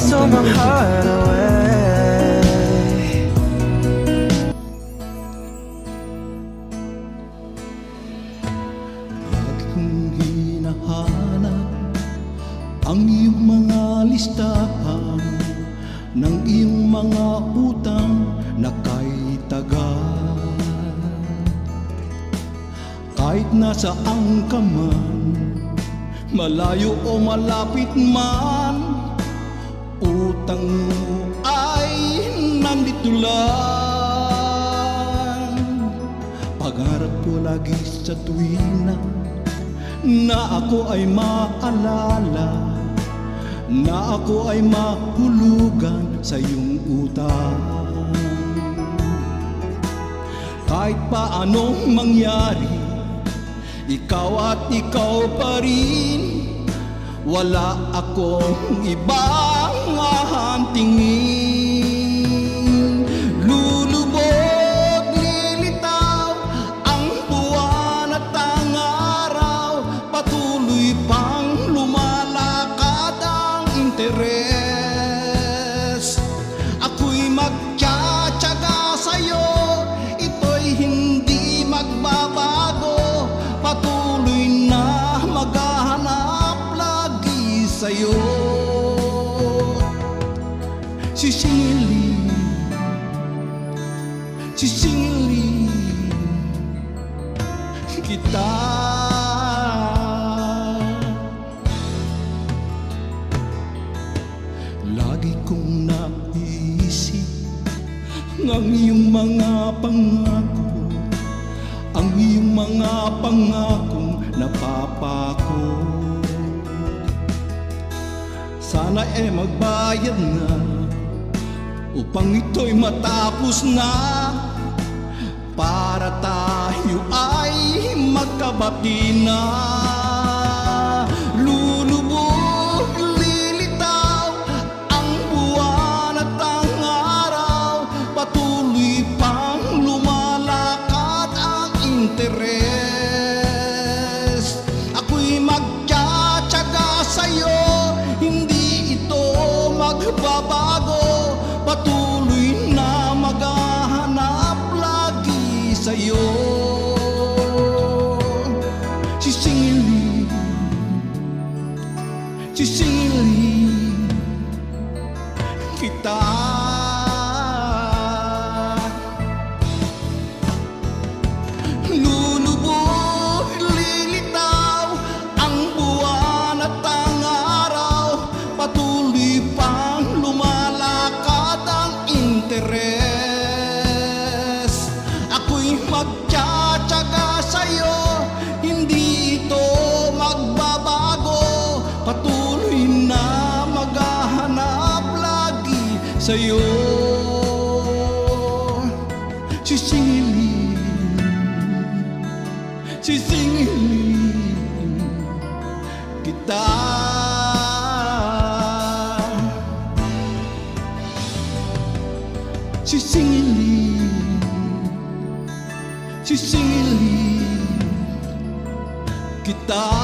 stole my heart away. Lagi kong hinahanap ang iyong mga listahan ng iyong mga utang na kay tagal. Kahit nasaan ka man, malayo o malapit man, utang mo ay nandito lang. Pangarap ko lagi sa tuwina na ako ay maalala, na ako ay mahulugan sa iyong utang. Kahit paanong mangyari, ikaw at ikaw pa rin, wala akong ibang hahantingin. Lulubog, lilitaw ang buwan at ang araw, patuloy pang lumalakad ang interes. Ako'y magtsatsaga sa'yo, ito'y hindi magbabago, patuloy na maghahanap lagi sa'yo. Sisingilin, sisingilin kita. Lagi kong naisip ang iyong mga pangako, ang iyong mga pangakong napapako. Sana magbayad na upang ito'y matapos na, para tayo ay magkabati na. Lulubog, lilitaw ang buwan at ang araw, patuloy pang lumalakad ang interes. Ako'y magtsatsaga sa'yo, hindi ito magbabago, patuloy na maghahanap lagi sa'yo. Sisingilin, sisingilin kita. Lulubog, lilitaw ang buwan at ang araw, patuloy pang lumalakad ang interes. Ako'y magtsatsaga sa'yo, hindi ito magbabago, patuloy na maghahanap lagi sa'yo. Sisingilin, sisingilin kita. Sisingilin, sisingilin kita.